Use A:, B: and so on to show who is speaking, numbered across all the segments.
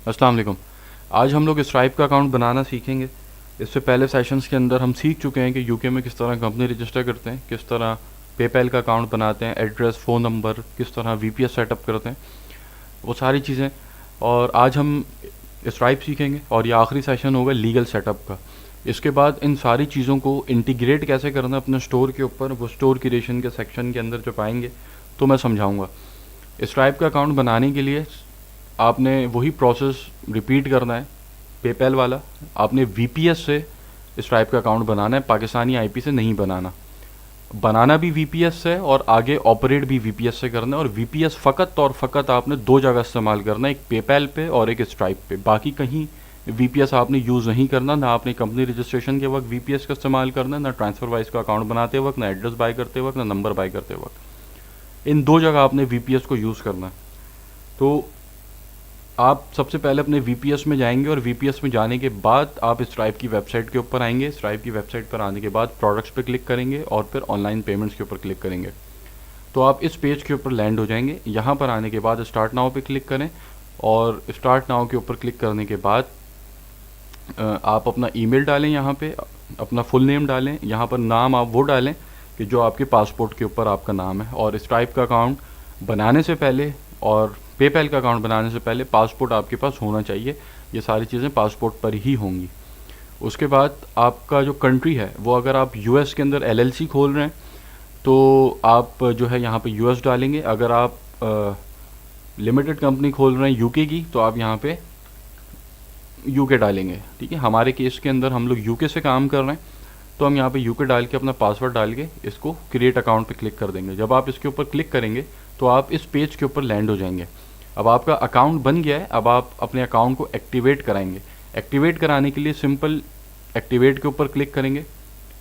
A: अस्सलाम वालेकुम। आज हम लोग स्ट्राइप का अकाउंट बनाना सीखेंगे। इससे पहले सेशंस के अंदर हम सीख चुके हैं कि यूके में किस तरह कंपनी रजिस्टर करते हैं, किस तरह पेपैल का अकाउंट बनाते हैं, एड्रेस, फ़ोन नंबर, किस तरह वीपीएस सेटअप करते हैं, वो सारी चीज़ें। और आज हम स्ट्राइप सीखेंगे और ये आखिरी सेशन होगा लीगल सेटअप का। इसके बाद इन सारी चीज़ों को इंटीग्रेट कैसे करना है अपने स्टोर के ऊपर, वो स्टोर क्रिएशन के सेक्शन के अंदर जब आएंगे तो मैं समझाऊंगा। स्ट्राइप का अकाउंट बनाने के लिए आपने वही प्रोसेस रिपीट करना है, पेपैल वाला। आपने वीपीएस से स्ट्राइप का अकाउंट बनाना है, पाकिस्तानी आईपी से नहीं बनाना। बनाना भी वीपीएस से और आगे ऑपरेट भी वीपीएस से करना है। और वीपीएस फ़कत और फ़कत आपने दो जगह इस्तेमाल करना है, एक पेपैल पे और एक स्ट्राइप पे। बाकी कहीं वीपीएस आपने यूज़ नहीं करना, ना आपने कंपनी रजिस्ट्रेशन के वक्त वीपीएस का इस्तेमाल करना है, ना ट्रांसफ़र वाइज का अकाउंट बनाते वक्त, ना एड्रेस बाय करते वक्त, ना नंबर बाय करते वक्त। इन दो जगह आपने वीपीएस को यूज़ करना है। तो आप सबसे पहले अपने वीपीएस में जाएंगे और वीपीएस में जाने के बाद आप स्ट्राइप की वेबसाइट के ऊपर आएंगे। स्ट्राइप की वेबसाइट पर आने के बाद प्रोडक्ट्स पे क्लिक करेंगे और फिर ऑनलाइन पेमेंट्स के ऊपर क्लिक करेंगे। तो आप इस पेज के ऊपर लैंड हो जाएंगे। यहाँ पर आने के बाद स्टार्ट नाउ पे क्लिक करें और स्टार्ट नाउ के ऊपर क्लिक करने के बाद आप अपना ईमेल डालें, यहाँ पे अपना फुल नेम डालें, यहाँ पर नाम आप वो डालें कि जो आपके पासपोर्ट के ऊपर आपका नाम है। और स्ट्राइप का अकाउंट बनाने से पहले और पेपैल का अकाउंट बनाने से पहले पासपोर्ट आपके पास होना चाहिए। ये सारी चीज़ें पासपोर्ट पर ही होंगी। उसके बाद आपका जो कंट्री है वो, अगर आप यूएस के अंदर एलएलसी खोल रहे हैं तो आप जो है यहाँ पे यूएस डालेंगे। अगर आप लिमिटेड कंपनी खोल रहे हैं यूके की तो आप यहाँ पे यूके डालेंगे। ठीक है, हमारे केस के अंदर हम लोग यूके से काम कर रहे हैं तो हम यहाँ पे यूके डाल के अपना पासवर्ड डाल के इसको क्रिएट अकाउंट पे क्लिक कर देंगे। जब आप इसके ऊपर क्लिक करेंगे तो आप इस पेज के ऊपर लैंड हो जाएंगे। अब आपका अकाउंट बन गया है। अब आप अपने अकाउंट को एक्टिवेट कराएंगे। एक्टिवेट कराने के लिए सिंपल एक्टिवेट के ऊपर क्लिक करेंगे।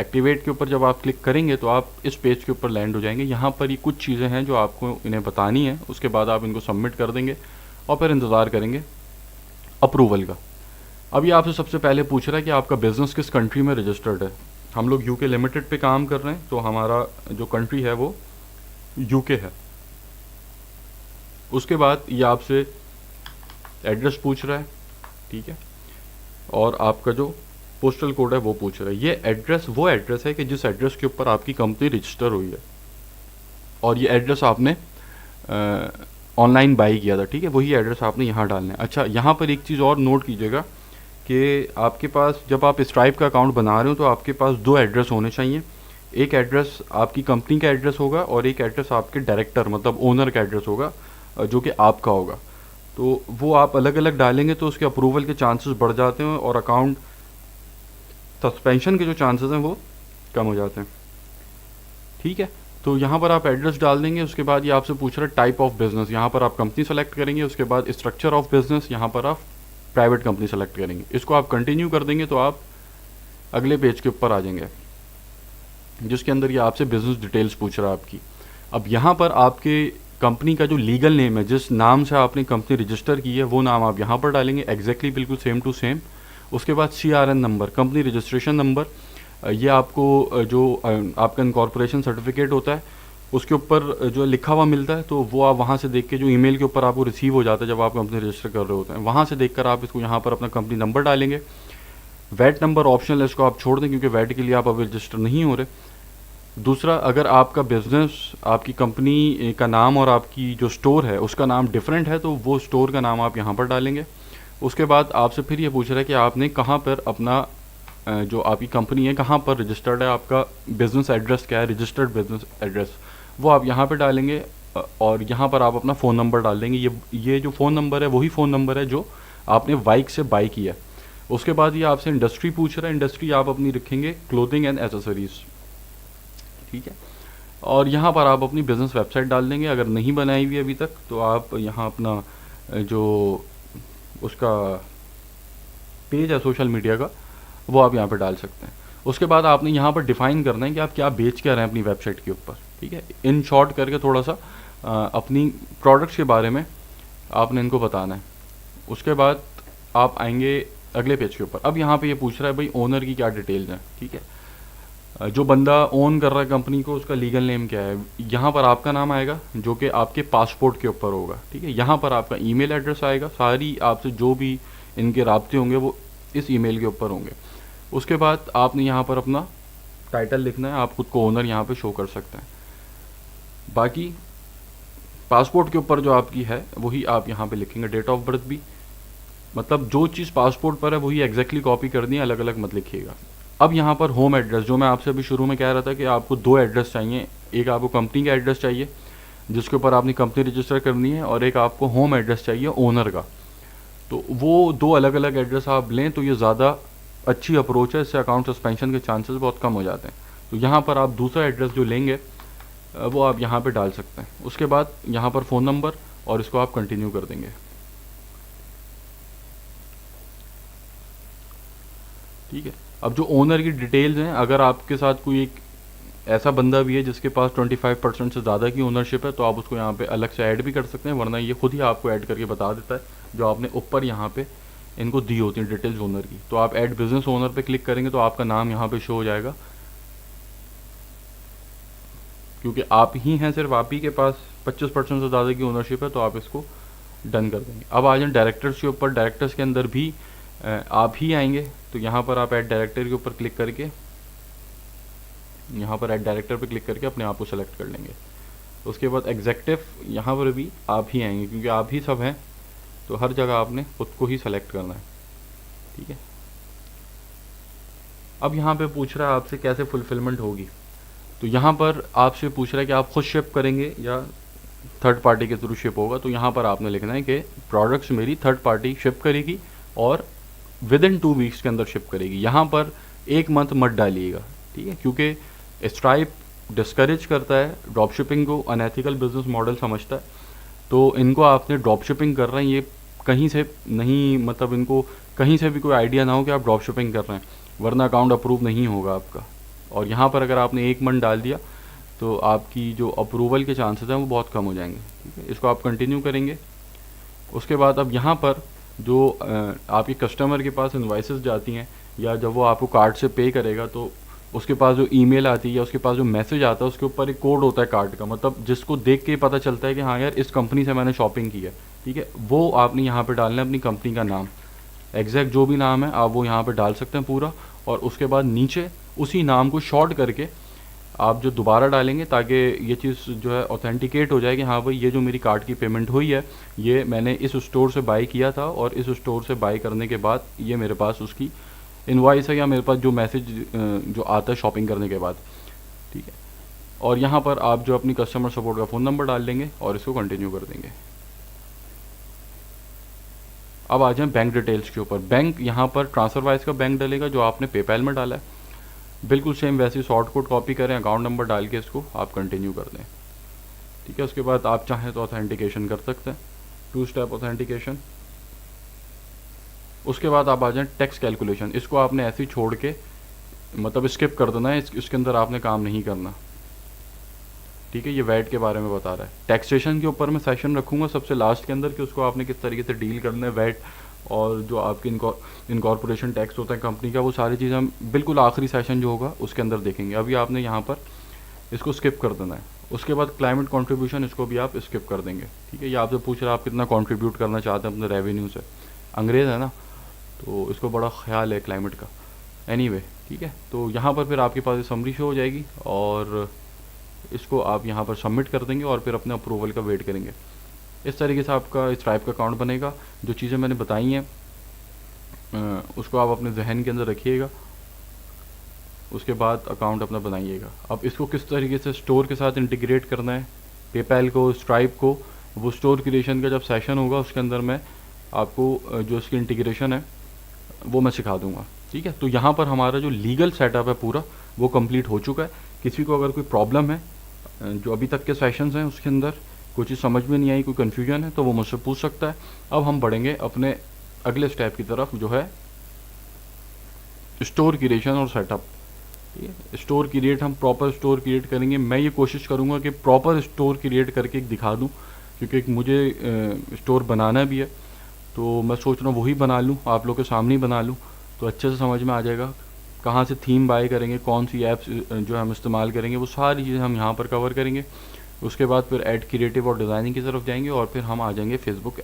A: एक्टिवेट के ऊपर जब आप क्लिक करेंगे तो आप इस पेज के ऊपर लैंड हो जाएंगे। यहाँ पर ये कुछ चीज़ें हैं जो आपको इन्हें बतानी है। उसके बाद आप इनको सबमिट कर देंगे और फिर इंतज़ार करेंगे अप्रूवल का। अब ये आपसे सबसे पहले पूछ रहा है कि आपका बिज़नेस किस कंट्री में रजिस्टर्ड है। हम लोग यूके लिमिटेड पे काम कर रहे हैं तो हमारा जो कंट्री है वो यूके है। उसके बाद ये आपसे एड्रेस पूछ रहा है, ठीक है, और आपका जो पोस्टल कोड है वो पूछ रहा है। ये एड्रेस वो एड्रेस है कि जिस एड्रेस के ऊपर आपकी कंपनी रजिस्टर हुई है और ये एड्रेस आपने ऑनलाइन बाई किया था। ठीक है, वही एड्रेस आपने यहाँ डालना है। अच्छा, यहाँ पर एक चीज़ और नोट कीजिएगा कि आपके पास जब आप स्ट्राइप का अकाउंट बना रहे हो तो आपके पास दो एड्रेस होने चाहिए। एक एड्रेस आपकी कंपनी का एड्रेस होगा और एक एड्रेस आपके डायरेक्टर मतलब ओनर का एड्रेस होगा जो कि आपका होगा। तो वो आप अलग अलग डालेंगे तो उसके अप्रूवल के चांसेस बढ़ जाते हैं और अकाउंट सस्पेंशन के जो चांसेस हैं वो कम हो जाते हैं। ठीक है, तो यहाँ पर आप एड्रेस डाल देंगे। उसके बाद ये आपसे पूछ रहा है टाइप ऑफ बिज़नेस। यहाँ पर आप कंपनी सेलेक्ट करेंगे। उसके बाद स्ट्रक्चर ऑफ बिज़नेस, यहाँ पर आप प्राइवेट कंपनी सेलेक्ट करेंगे। इसको आप कंटिन्यू कर देंगे तो आप अगले पेज के ऊपर आ जाएंगे जिसके अंदर ये आपसे बिज़नेस डिटेल्स पूछ रहा है आपकी। अब यहाँ पर आपके कंपनी का जो लीगल नेम है, जिस नाम से आपने कंपनी रजिस्टर की है, वो नाम आप यहाँ पर डालेंगे एग्जैक्टली बिल्कुल सेम टू सेम। उसके बाद CRN number, company registration number, ये आपको जो आपका इनकॉर्पोरेशन सर्टिफिकेट होता है उसके ऊपर जो लिखा हुआ मिलता है तो वो आप वहाँ से देख के, जो ईमेल के ऊपर आपको रिसीव हो जाता है जब आप कंपनी रजिस्टर कर रहे होते हैं, वहाँ से देखकर आप इसको यहाँ पर अपना कंपनी नंबर डालेंगे। वैट नंबर ऑप्शनल है, इसको आप छोड़ दें क्योंकि वैट के लिए आप अभी रजिस्टर नहीं हो रहे। दूसरा, अगर आपका बिज़नेस, आपकी कंपनी का नाम और आपकी जो स्टोर है उसका नाम डिफरेंट है तो वो स्टोर का नाम आप यहाँ पर डालेंगे। उसके बाद आपसे फिर ये पूछ रहा है कि आपने कहाँ पर अपना जो आपकी कंपनी है कहाँ पर रजिस्टर्ड है, आपका बिज़नेस एड्रेस क्या है, रजिस्टर्ड बिज़नेस एड्रेस, वो आप यहाँ पर डालेंगे। और यहाँ पर आप अपना फ़ोन नंबर डाल देंगे। ये जो फ़ोन नंबर है वही फ़ोन नंबर है जो आपने वाइक से बाई किया है। उसके बाद ये आपसे इंडस्ट्री पूछ रहा है। इंडस्ट्री आप अपनी रखेंगे क्लोथिंग एंड एसेसरीज़। ठीक है, और यहाँ पर आप अपनी बिज़नेस वेबसाइट डाल देंगे। अगर नहीं बनाई हुई अभी तक तो आप यहाँ अपना जो उसका पेज है सोशल मीडिया का वो आप यहाँ पर डाल सकते हैं। उसके बाद आपने यहाँ पर डिफ़ाइन करना है कि आप क्या बेच क्या रहे हैं अपनी वेबसाइट के ऊपर। ठीक है, इन शॉर्ट करके थोड़ा सा अपनी प्रोडक्ट्स के बारे में आपने इनको बताना है। उसके बाद आप आएंगे अगले पेज के ऊपर। अब यहाँ पे ये पूछ रहा है भाई ओनर की क्या डिटेल्स हैं। ठीक है, जो बंदा ओन कर रहा है कंपनी को उसका लीगल नेम क्या है, यहाँ पर आपका नाम आएगा जो कि आपके पासपोर्ट के ऊपर होगा, ठीक है। यहाँ पर आपका ईमेल एड्रेस आएगा, सारी आपसे जो भी इनके राब्ते होंगे वो इस ईमेल के ऊपर होंगे। उसके बाद आपने यहाँ पर अपना टाइटल लिखना है, आप खुद को ओनर यहाँ पे शो कर सकते हैं। बाकी पासपोर्ट के ऊपर जो आपकी है वही आप यहाँ पे लिखेंगे, डेट ऑफ बर्थ भी, मतलब जो चीज़ पासपोर्ट पर है वही एग्जैक्टली कॉपी करनी है, अलग अलग मत लिखिएगा। अब यहाँ पर होम एड्रेस, जो मैं आपसे अभी शुरू में कह रहा था कि आपको दो एड्रेस चाहिए, एक आपको कंपनी का एड्रेस चाहिए जिसके ऊपर आपने कंपनी रजिस्टर करनी है, और एक आपको होम एड्रेस चाहिए ओनर का। तो वो दो अलग अलग एड्रेस आप लें तो ये ज़्यादा अच्छी अप्रोच है, इससे अकाउंट सस्पेंशन के चांसेस बहुत कम हो जाते हैं। तो यहाँ पर आप दूसरा एड्रेस जो लेंगे वो आप यहाँ पे डाल सकते हैं। उसके बाद यहाँ पर फ़ोन नंबर, और इसको आप कंटिन्यू कर देंगे, ठीक है। अब जो ओनर की डिटेल्स हैं, अगर आपके साथ कोई एक ऐसा बंदा भी है जिसके पास 25% से ज़्यादा की ओनरशिप है तो आप उसको यहाँ पे अलग से ऐड भी कर सकते हैं, वरना ये खुद ही आपको ऐड करके बता देता है जो आपने ऊपर यहाँ पे इनको दी होती हैं डिटेल्स ओनर की। तो आप ऐड बिजनेस ओनर पे क्लिक करेंगे तो आपका नाम यहाँ पे शो हो जाएगा, क्योंकि आप ही हैं, सिर्फ आप ही के पास 25% से ज़्यादा की ओनरशिप है, तो आप इसको डन कर देंगे। अब आ जाए डायरेक्टर्स के ऊपर, डायरेक्टर्स के अंदर भी आप ही आएंगे, तो यहाँ पर आप ऐड डायरेक्टर के ऊपर क्लिक करके, यहाँ पर ऐड डायरेक्टर पे क्लिक करके अपने आप को सेलेक्ट कर लेंगे। उसके बाद एग्जेक्टिव, यहाँ पर भी आप ही आएंगे क्योंकि आप ही सब हैं, तो हर जगह आपने खुद को ही सेलेक्ट करना है, ठीक है। अब यहाँ पे पूछ रहा है आपसे कैसे फुलफिलमेंट होगी, तो यहाँ पर आपसे पूछ रहा है कि आप खुद शिप करेंगे या थर्ड पार्टी के थ्रू शिप होगा। तो यहाँ पर आपने लिखना है कि प्रोडक्ट्स मेरी थर्ड पार्टी शिप करेगी और विद इन 2 वीक्स के अंदर शिप करेगी। यहाँ पर 1 मंथ मत डालिएगा, ठीक है, क्योंकि स्ट्राइप डिस्करेज करता है ड्रॉप शिपिंग को, अनएथिकल बिजनेस मॉडल समझता है। तो इनको आपने ड्रॉप शिपिंग कर रहे हैं ये कहीं से नहीं, मतलब इनको कहीं से भी कोई आइडिया ना हो कि आप ड्रॉप शिपिंग कर रहे हैं, वरना अकाउंट अप्रूव नहीं होगा आपका। और यहाँ पर अगर आपने 1 मंथ डाल दिया तो आपकी जो अप्रूवल के चांसेस हैं वो बहुत कम हो जाएंगे, ठीक है। इसको आप कंटिन्यू करेंगे। उसके बाद अब यहाँ पर जो आपके कस्टमर के पास इनवाइसेस जाती हैं या जब वो आपको कार्ड से पे करेगा तो उसके पास जो ईमेल आती है या उसके पास जो मैसेज आता है उसके ऊपर एक कोड होता है कार्ड का, मतलब जिसको देख के पता चलता है कि हाँ यार इस कंपनी से मैंने शॉपिंग की है, ठीक है। वो आपने यहाँ पे डालना है अपनी कंपनी का नाम, एग्जैक्ट जो भी नाम है आप वो यहाँ पे डाल सकते हैं पूरा, और उसके बाद नीचे उसी नाम को शॉर्ट करके आप जो दोबारा डालेंगे ताकि ये चीज़ जो है ऑथेंटिकेट हो जाए कि हाँ भाई ये जो मेरी कार्ड की पेमेंट हुई है ये मैंने इस स्टोर से बाई किया था और इस स्टोर से बाई करने के बाद ये मेरे पास उसकी इनवॉइस है या मेरे पास जो मैसेज जो आता है शॉपिंग करने के बाद, ठीक है। और यहाँ पर आप जो अपनी कस्टमर सपोर्ट का फ़ोन नंबर डाल देंगे और इसको कंटिन्यू कर देंगे। अब आ जाएं बैंक डिटेल्स के ऊपर। बैंक यहाँ पर ट्रांसफर वाइज का बैंक डलेगा जो आपने पेपैल में डाला है, बिल्कुल सेम वैसे ही शॉर्ट कोड कॉपी करें, अकाउंट नंबर डाल के इसको आप कंटिन्यू कर दें, ठीक है। उसके बाद आप चाहें तो ऑथेंटिकेशन कर सकते हैं, 2 स्टेप ऑथेंटिकेशन। उसके बाद आप आ जाएं टैक्स कैलकुलेशन, इसको आपने ऐसे ही छोड़ के मतलब स्किप कर देना है, इसके अंदर आपने काम नहीं करना, ठीक है। ये वैट के बारे में बता रहा है। टैक्सेशन के ऊपर मैं सेशन रखूँगा सबसे लास्ट के अंदर कि उसको आपने किस तरीके से डील करना है, वैट और जो आपकी इनकॉर्पोरेशन टैक्स होता है कंपनी का, वो सारी चीज़ें हम बिल्कुल आखिरी सेशन जो होगा उसके अंदर देखेंगे। अभी आपने यहाँ पर इसको स्किप कर देना है। उसके बाद क्लाइमेट कंट्रीब्यूशन, इसको भी आप स्किप कर देंगे, ठीक है। ये आपसे पूछ रहा है आप कितना कंट्रीब्यूट करना चाहते हैं अपने रेवेन्यू से, अंग्रेज़ है ना तो इसको बड़ा ख्याल है क्लाइमेट का, एनीवे, ठीक है। तो यहाँ पर फिर आपके पास समरी शो हो जाएगी और इसको आप यहाँ पर सबमिट कर देंगे और फिर अपने अप्रूवल का वेट करेंगे। इस तरीके से आपका स्ट्राइप का अकाउंट बनेगा। जो चीज़ें मैंने बताई हैं उसको आप अपने जहन के अंदर रखिएगा, उसके बाद अकाउंट अपना बनाइएगा। अब इसको किस तरीके से स्टोर के साथ इंटीग्रेट करना है, पेपैल को, स्ट्राइप को, वो स्टोर क्रिएशन का जब सेशन होगा उसके अंदर मैं आपको जो इसकी इंटीग्रेशन है वो मैं सिखा दूंगा, ठीक है। तो यहाँ पर हमारा जो लीगल सेटअप है पूरा वो कंप्लीट हो चुका है। किसी को अगर कोई प्रॉब्लम है जो अभी तक के सेशंस हैं उसके अंदर कोई चीज़ समझ में नहीं आई, कोई कन्फ्यूजन है तो वो मुझसे पूछ सकता है। अब हम बढ़ेंगे अपने अगले स्टेप की तरफ जो है स्टोर क्रिएशन और सेटअप, ठीक है। स्टोर क्रिएट, हम प्रॉपर स्टोर क्रिएट करेंगे। मैं ये कोशिश करूँगा कि प्रॉपर स्टोर क्रिएट करके दिखा दूँ, क्योंकि मुझे स्टोर बनाना भी है, तो मैं सोच रहा हूँ वही बना लूँ, आप लोग के सामने ही बना लूँ, तो अच्छे से समझ में आ जाएगा कहाँ से थीम बाय करेंगे, कौन सी ऐप्स जो हम इस्तेमाल करेंगे, वो सारी चीज़ें हम यहाँ पर कवर करेंगे। उसके बाद फिर ऐड क्रिएटिव और डिज़ाइनिंग की तरफ जाएंगे और फिर हम आ जाएंगे फेसबुक।